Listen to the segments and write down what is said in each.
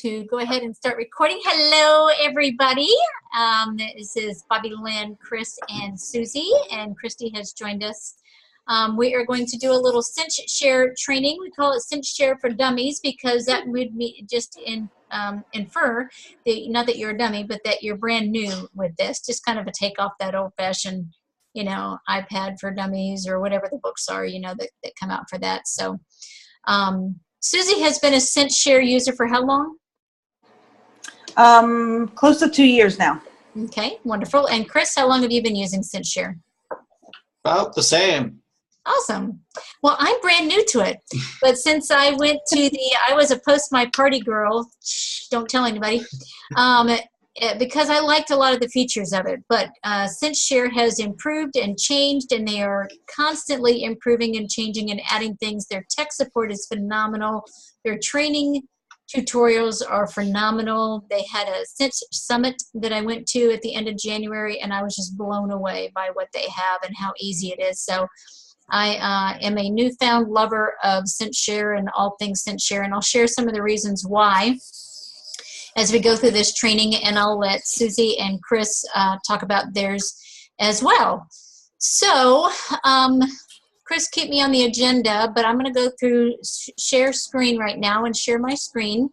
to go ahead and start recording. Hello, everybody. This is Bobbi Lynn, Cris, and Susie, and Christy has joined us. We are going to do a little SinchShare training. We call it SinchShare for dummies because that would just infer that, not that you're a dummy, but that you're brand new with this. Just kind of a take off that old-fashioned, iPad for dummies or whatever the books are, that come out for that. So. Susie has been a SinchShare user for how long? Close to 2 years now. Okay, wonderful. And Cris, how long have you been using SinchShare? About the same. Awesome. Well, I'm brand new to it, but since I went to I was a post my party girl, don't tell anybody, because I liked a lot of the features of it, but SinchShare has improved and changed, and they are constantly improving and changing and adding things. Their tech support is phenomenal. Their training tutorials are phenomenal. They had a Cinch Summit that I went to at the end of January, and I was just blown away by what they have and how easy it is. So I am a newfound lover of SinchShare and all things SinchShare, and I'll share some of the reasons why as we go through this training, and I'll let Susie and Cris talk about theirs as well. So, Cris, keep me on the agenda, but I'm going to go through share screen right now and share my screen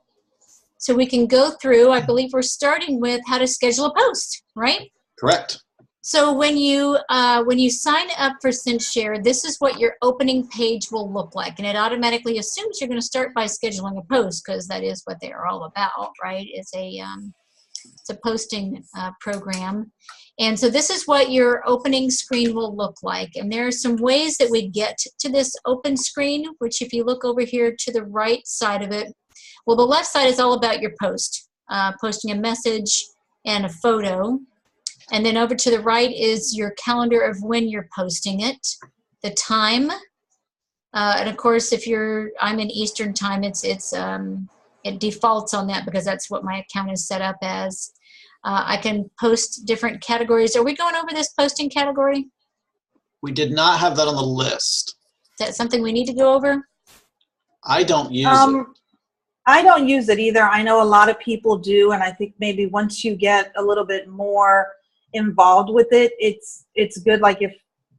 so we can go through. I believe we're starting with how to schedule a post, right? Correct. So when you sign up for SinchShare, this is what your opening page will look like, and it automatically assumes you're going to start by scheduling a post because that is what they are all about, right? It's a posting program, and so this is what your opening screen will look like. And there are some ways that we get to this open screen, which if you look over here to the right side of it, well, the left side is all about your post, posting a message and a photo. And then over to the right is your calendar of when you're posting it, the time, and of course, if I'm in Eastern time, it defaults on that because that's what my account is set up as. I can post different categories. Are we going over this posting category? We did not have that on the list. Is that something we need to go over? I don't use it. I don't use it either. I know a lot of people do, and I think maybe once you get a little bit more involved with it, it's good. Like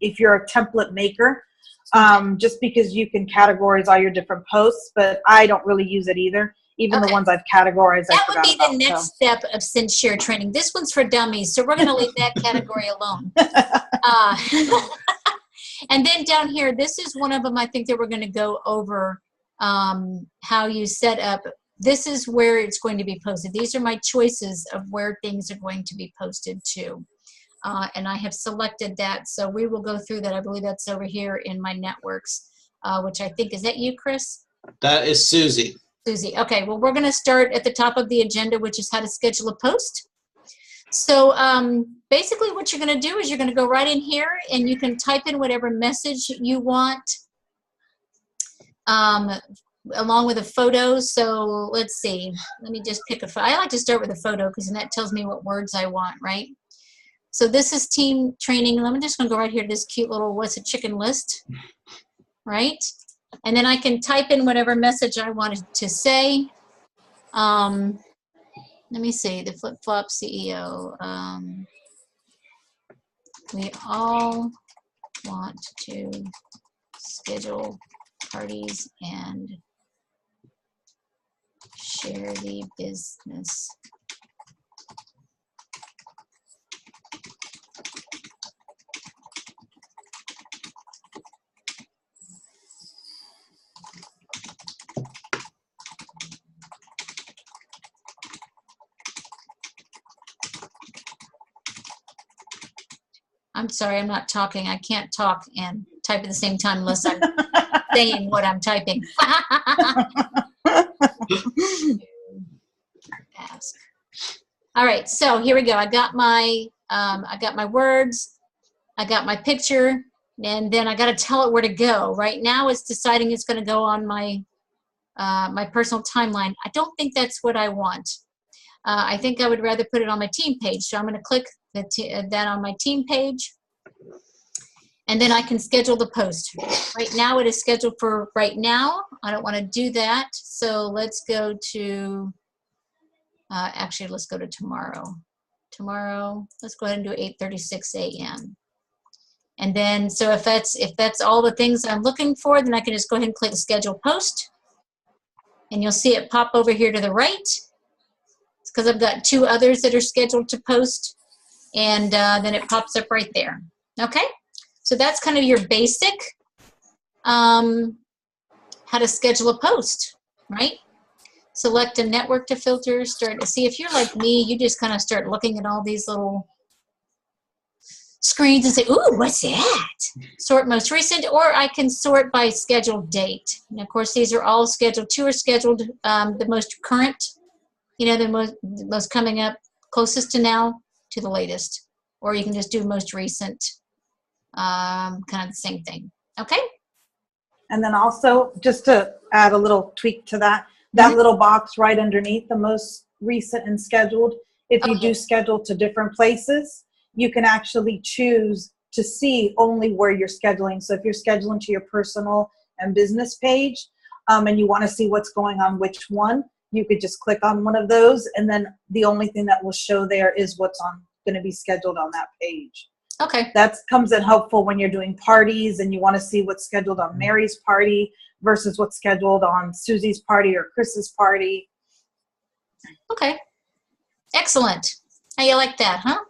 if you're a template maker, just because you can categorize all your different posts, but I don't really use it either. Even the ones I've categorized, that would be the next step of SinchShare training. This one's for dummies, so we're going to leave that category alone. And then down here, this is one of them I think that we're going to go over how you set up. This is where it's going to be posted. These are my choices of where things are going to be posted to. And I have selected that, so we will go through that. I believe that's over here in my networks, which I think, is that you, Cris? That is Susie. Susie. Okay, well, we're going to start at the top of the agenda, which is how to schedule a post. So basically what you're going to do is you're going to go right in here, and you can type in whatever message you want along with a photo. So let's see. Let me just pick a photo. I like to start with a photo because then that tells me what words I want, right? So this is team training. I'm just going to go right here to this cute little what's a chicken list, right? And then I can type in whatever message I wanted to say. Let me see, the flip-flop CEO. We all want to schedule parties and share the business. I'm sorry, I'm not talking. I can't talk and type at the same time unless I'm saying what I'm typing. Ask. All right, so here we go. I got my words, I got my picture, and then I got to tell it where to go. Right now, it's deciding it's going to go on my my personal timeline. I don't think that's what I want. I think I would rather put it on my team page. So I'm going to click that on my team page, and then I can schedule the post. Right now it is scheduled for right now. I don't want to do that, so let's go to Actually, let's go to tomorrow. Tomorrow, let's go ahead and do 8:36 a.m. And then, so if that's all the things I'm looking for, then I can just go ahead and click schedule post. And you'll see it pop over here to the right. It's because I've got 2 others that are scheduled to post. And then it pops up right there. Okay? So that's kind of your basic how to schedule a post, right? Select a network to filter. Start to see if you're like me, you just kind of start looking at all these little screens and say, ooh, what's that? Sort most recent, or I can sort by scheduled date. And of course, these are all scheduled. 2 are scheduled, the most current, you know, the most coming up closest to now to the latest. Or you can just do most recent, kind of the same thing. Okay? And then also, just to add a little tweak to that, that little box right underneath the most recent and scheduled, if you do schedule to different places, you can actually choose to see only where you're scheduling. So if you're scheduling to your personal and business page, and you want to see what's going on which one, you could just click on one of those, and then the only thing that will show there is what's going to be scheduled on that page. Okay. That comes in helpful when you're doing parties and you want to see what's scheduled on Mary's party versus what's scheduled on Susie's party or Chris's party. Okay. Excellent. How you like that, huh?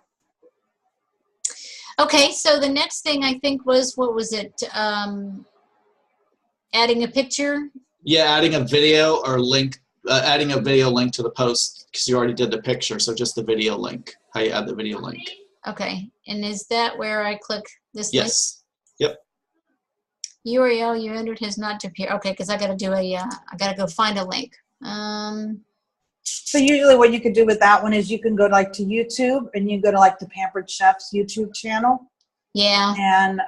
Okay, so the next thing I think was, what was it? Adding a picture? Yeah, adding a video or link, adding a video link to the post, because you already did the picture, so just the video link, how you add the video link. Okay, and is that where I click this Yes. Yep. link? URL you entered has not appeared. Okay, because I got to do a, I got to go find a link. So usually what you could do with that one is you can go like to YouTube and you go to like the Pampered Chef's YouTube channel. Yeah. And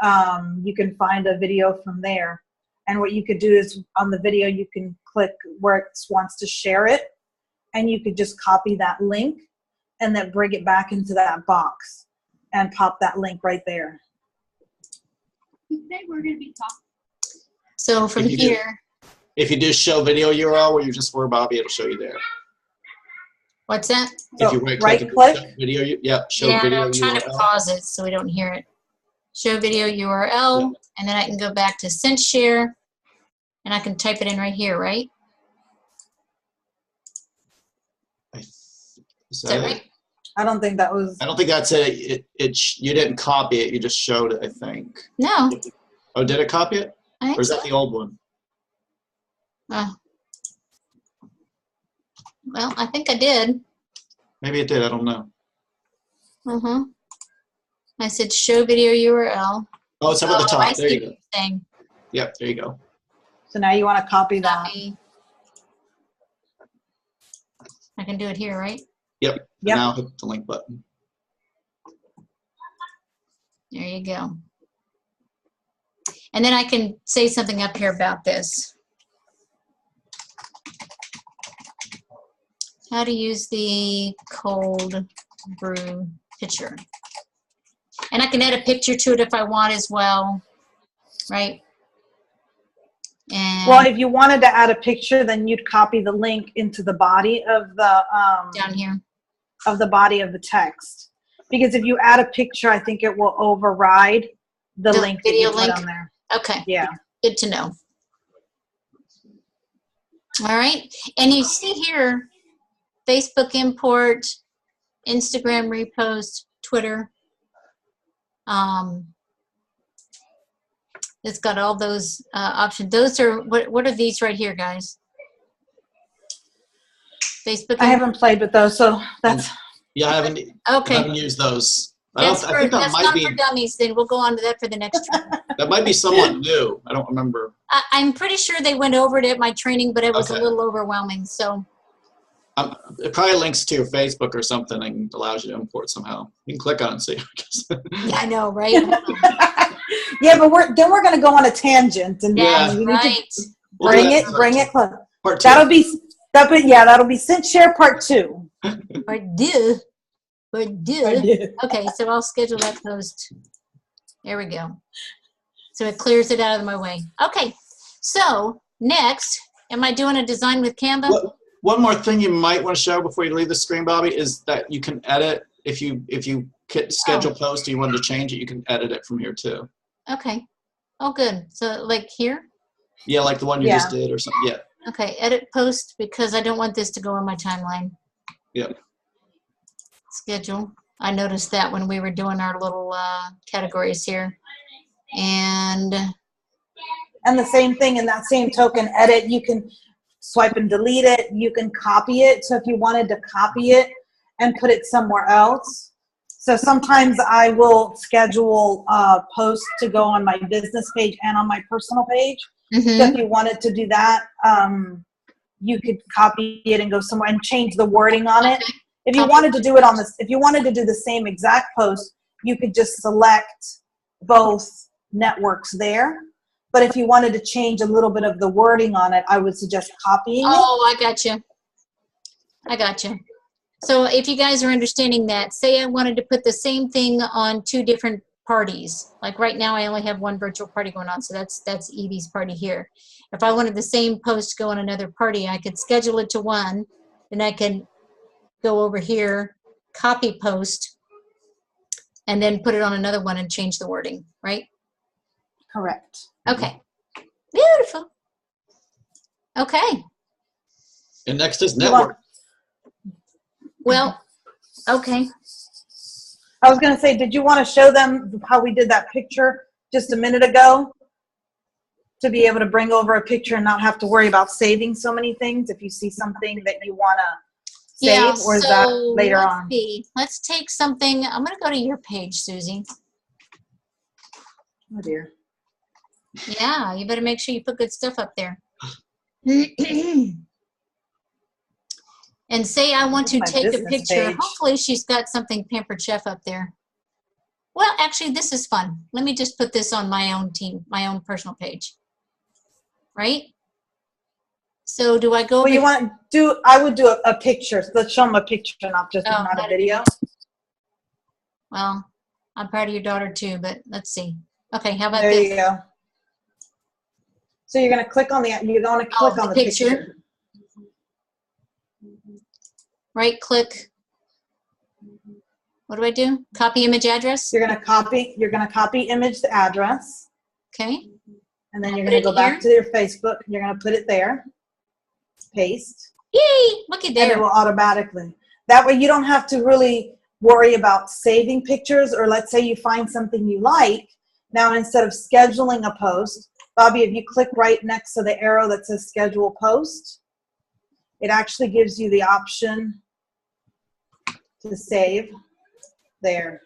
you can find a video from there. And what you could do is on the video, you can click where it wants to share it. And you could just copy that link and then bring it back into that box and pop that link right there. Today we're going to be talking. So from here. If you do show video URL where you just were Bobby, it'll show you there. What's that? If you right click video, show video I'm trying URL. to pause it so we don't hear it. Show video URL, and then I can go back to SinShare, and I can type it in right here, right? Is that right? I don't think that was. I don't think that's it. You didn't copy it. You just showed it, I think. No. Oh, did it copy it? Or is that the old one? Well, I think I did. Maybe it did. I don't know. I said show video URL. Oh, it's up at the top. There you go. Thing. Yep, there you go. So now you want to copy that. I can do it here, right? Yep. Now hit the link button. There you go. And then I can say something up here about this. How to use the cold brew pitcher. And I can add a picture to it if I want as well, right? And well, if you wanted to add a picture, then you'd copy the link into the body of the down here of the body of the text. Because if you add a picture, I think it will override the link video that you put on there. Okay. Yeah. Good to know. All right. And you see here, Facebook import, Instagram repost, Twitter. It's got all those options. Those are, what are these right here, guys? Facebook. I haven't played with those, so that's. Yeah, I haven't. Okay. I haven't used those. That's I think that might not be for dummies. Then we'll go on to that for the next one. That might be somewhat new. I don't remember. I'm pretty sure they went over it at my training, but it was a Okay. little overwhelming. So. It probably links to your Facebook or something and allows you to import somehow. You can click on it and see. Yeah, I know, right? Yeah, but we're going to go on a tangent and That's we need right. to bring it close. Part 2. That'll be SinShare part 2. Or do. Okay, so I'll schedule that post. There we go. So it clears it out of my way. Okay, so next, am I doing a design with Canva? One more thing you might want to show before you leave the screen, Bobbi, is that you can edit if you hit schedule post and you wanted to change it, you can edit it from here too. Okay. Oh, good. So like here? Yeah, like the one you just did or something. Yeah. Okay, edit post because I don't want this to go on my timeline. Yep. Schedule. I noticed that when we were doing our little categories here. And the same thing in that same token, edit, you can swipe and delete it. You can copy it. So if you wanted to copy it and put it somewhere else. So sometimes I will schedule posts to go on my business page and on my personal page. So if you wanted to do that, you could copy it and go somewhere and change the wording on it. If you wanted to do it on this, if you wanted to do the same exact post, you could just select both networks there. But if you wanted to change a little bit of the wording on it, I would suggest copying it. Oh, I got you. I got you. So if you guys are understanding that, say I wanted to put the same thing on 2 different parties. Like right now I only have 1 virtual party going on, so that's Evie's party here. If I wanted the same post to go on another party, I could schedule it to one, and I can go over here, copy post, and then put it on another one and change the wording, right? Correct. Okay. Beautiful. Okay. And next is network. Well, okay. I was going to say, did you want to show them how we did that picture just a minute ago? To be able to bring over a picture and not have to worry about saving so many things if you see something that you want to save, or is that later on? Let's take something. I'm going to go to your page, Susie. Oh, dear. Yeah, you better make sure you put good stuff up there. And say I want to take a picture. Page. Hopefully she's got something Pampered Chef up there. Well, actually, this is fun. Let me just put this on my own team, my own personal page. Right? So do I go? Well, you want to do, I would do a picture. So let's show them a picture, not a video. Well, I'm proud of your daughter too, but let's see. Okay, how about there this? You go. So you're going to click on the picture. Right click. What do I do? Copy image address? You're going to copy image the address. Okay. And then you're going to go back to your Facebook. You're going to put it there. Paste. Yay! Look at there. And it will automatically. That way you don't have to really worry about saving pictures, or let's say you find something you like. Now instead of scheduling a post, Bobbi, if you click right next to the arrow that says schedule post, it actually gives you the option to save there,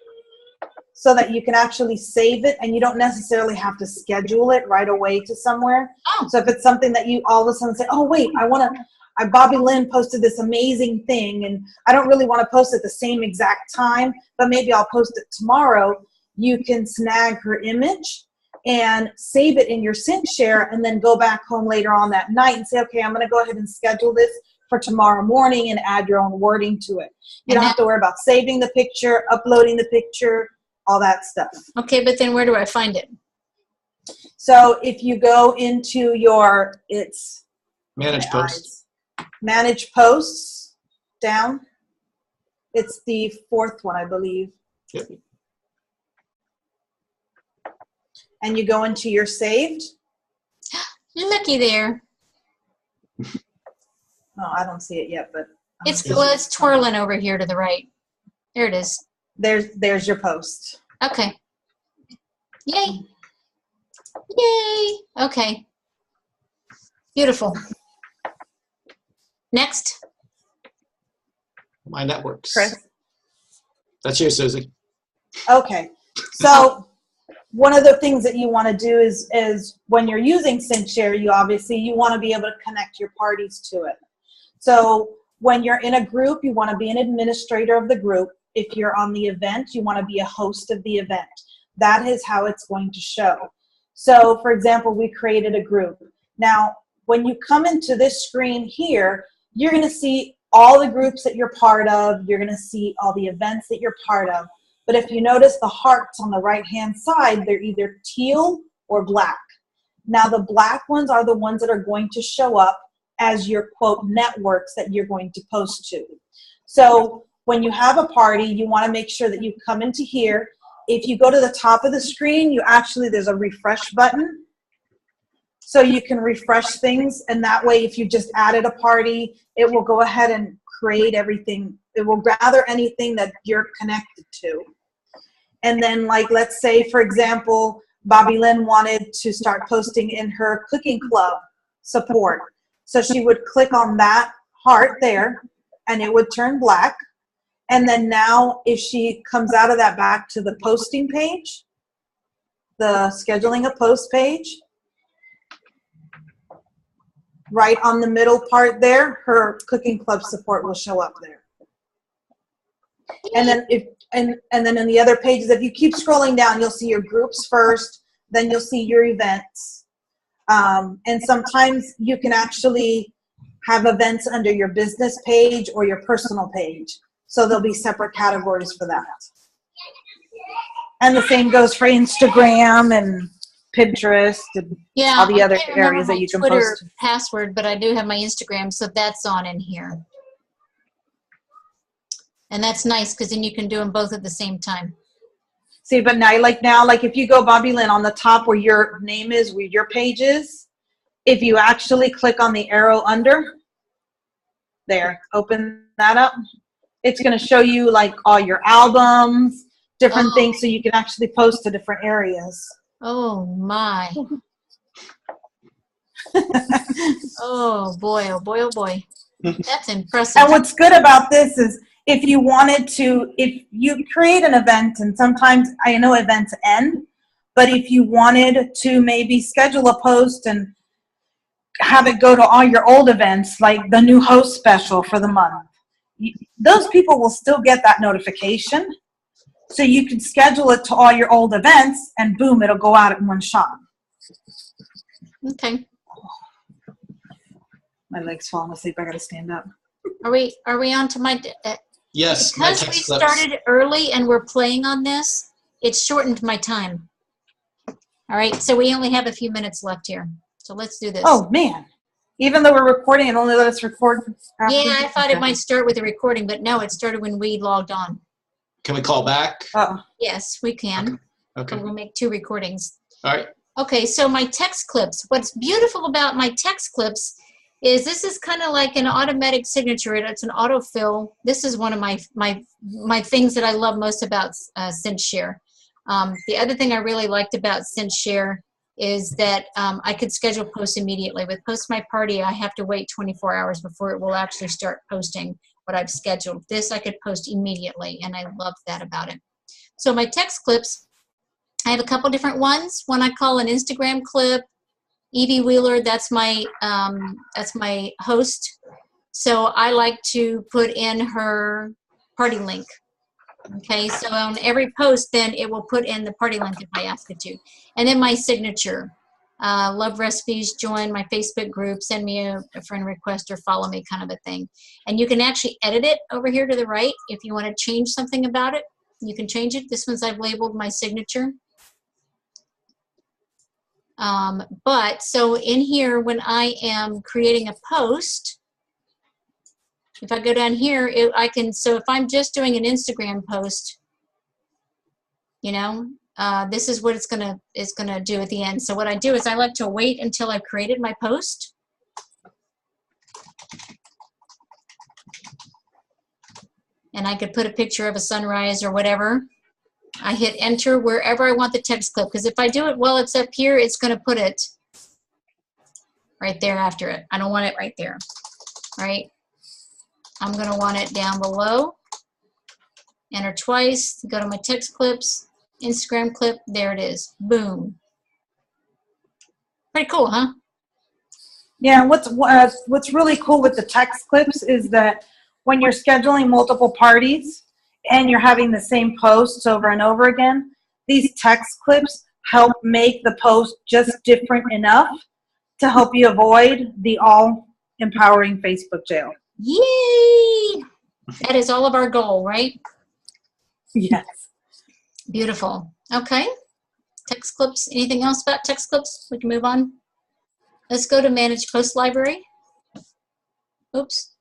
so that you can actually save it and you don't necessarily have to schedule it right away to somewhere. Oh. So if it's something that you all of a sudden say, oh wait, Bobbi Lynn posted this amazing thing and I don't really want to post it the same exact time, but maybe I'll post it tomorrow, you can snag her image and save it in your SinShare and then go back home later on that night and say, okay, I'm going to go ahead and schedule this for tomorrow morning and add your own wording to it. You don't have to worry about saving the picture, uploading the picture, all that stuff. Okay, but then where do I find it? So if you go into it's manage posts. Manage posts down. It's the 4th one, I believe. Yep. And you go into your saved. Looky there. Oh, I don't see it yet, but It's twirling over here to the right. There it is. There's your post. Okay. Yay. Yay. Okay. Beautiful. Next. My networks. Chris. That's you, Susie. Okay. So one of the things that you want to do is when you're using SinShare, you want to be able to connect your parties to it. So when you're in a group, you want to be an administrator of the group. If you're on the event, you want to be a host of the event. That is how it's going to show. So for example, we created a group. Now, when you come into this screen here, you're going to see all the groups that you're part of. You're going to see all the events that you're part of. But if you notice the hearts on the right-hand side, they're either teal or black. Now, the black ones are the ones that are going to show up as your quote networks that you're going to post to. So when you have a party, you want to make sure that you come into here. If you go to the top of the screen, there's a refresh button. So you can refresh things, and that way if you just added a party, it will go ahead and create everything. It will gather anything that you're connected to. And then, like, let's say, for example, Bobbi Lynn wanted to start posting in her cooking club support. So she would click on that heart there, and it would turn black. And then now if she comes out of that back to the posting page, the scheduling a post page, right on the middle part there, her cooking club support will show up there. And then and then in the other pages, if you keep scrolling down, you'll see your groups first, then you'll see your events. And sometimes you can actually have events under your business page or your personal page. So there'll be separate categories for that. And the same goes for Instagram and Pinterest and all the other areas that you can Twitter post. password, but I do have my Instagram, so that's on in here. And that's nice because then you can do them both at the same time. See, but now, like if you go Bobbi Lynn on the top where your name is, where your page is, if you actually click on the arrow under, there, open that up, it's going to show you like all your albums, different things, so you can actually post to different areas. Oh, my. Oh, boy, oh, boy, oh, boy. That's impressive. And what's good about this is if you wanted to, if you create an event, and sometimes I know events end, but if you wanted to maybe schedule a post and have it go to all your old events, like the new host special for the month, those people will still get that notification. So you can schedule it to all your old events, and boom, it'll go out in one shot. Okay. My leg's falling asleep. I got to stand up. Are we on to my... Yes. My because we text clips. started early and we're playing on this, it's shortened my time. All right, so we only have a few minutes left here. So let's do this. Oh, man. Even though we're recording, it only let us record after. Yeah, I thought it might start with a recording, but no, it started when we logged on. Can we call back? Yes, we can. Okay. We'll make 2 recordings. All right. Okay, so my text clips. What's beautiful about my text clips is this is kind of like an automatic signature. It's an autofill. This is one of my things that I love most about SinShare. The other thing I really liked about SinShare is that I could schedule posts immediately. With Post My Party, I have to wait 24 hours before it will actually start posting what I've scheduled. This I could post immediately, and I love that about it. So my text clips, I have a couple different ones. One I call an Instagram clip. Evie Wheeler, that's my host. So I like to put in her party link. Okay, so on every post, then it will put in the party link if I ask it to. And then my signature. Love recipes, join my Facebook group, send me a friend request or follow me kind of a thing. And you can actually edit it over here to the right. If you want to change something about it, you can change it. This one's I've labeled my signature. But so in here, when I am creating a post, if I go down here, so if I'm just doing an Instagram post, you know, this is what it's gonna do at the end. So what I do is I like to wait until I've created my post. And I could put a picture of a sunrise or whatever. I hit enter wherever I want the text clip, because if I do it while it's up here, it's going to put it right there after it. I don't want it right there, right? I'm going to want it down below. Enter twice, go to my text clips, Instagram clip, there it is. Boom. Pretty cool, huh? Yeah, what's really cool with the text clips is that when you're scheduling multiple parties and you're having the same posts over and over again, these text clips help make the post just different enough to help you avoid the all-empowering Facebook jail. Yay! That is all of our goal, right? Yes. Beautiful. Okay. Text clips. Anything else about text clips? We can move on. Let's go to Manage Post Library. Oops.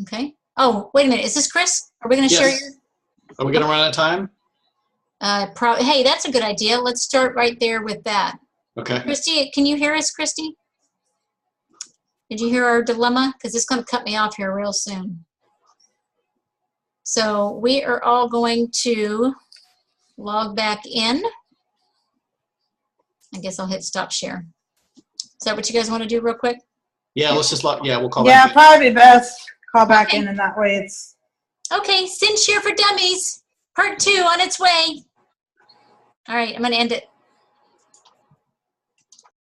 Okay. Oh, wait a minute. Is this Chris? Are we going to share Yes. your? Are we going to run out of time? Hey, that's a good idea. Let's start right there with that. Okay. Christy, can you hear us, Christy? Did you hear our dilemma? Because it's going to cut me off here real soon. So we are all going to log back in. I guess I'll hit stop share. Is that what you guys want to do real quick? Yeah, let's just we'll call Yeah, back. probably best call back Okay. in, and that way it's. Okay, SinShare for Dummies, part 2 on its way. All right, I'm going to end it.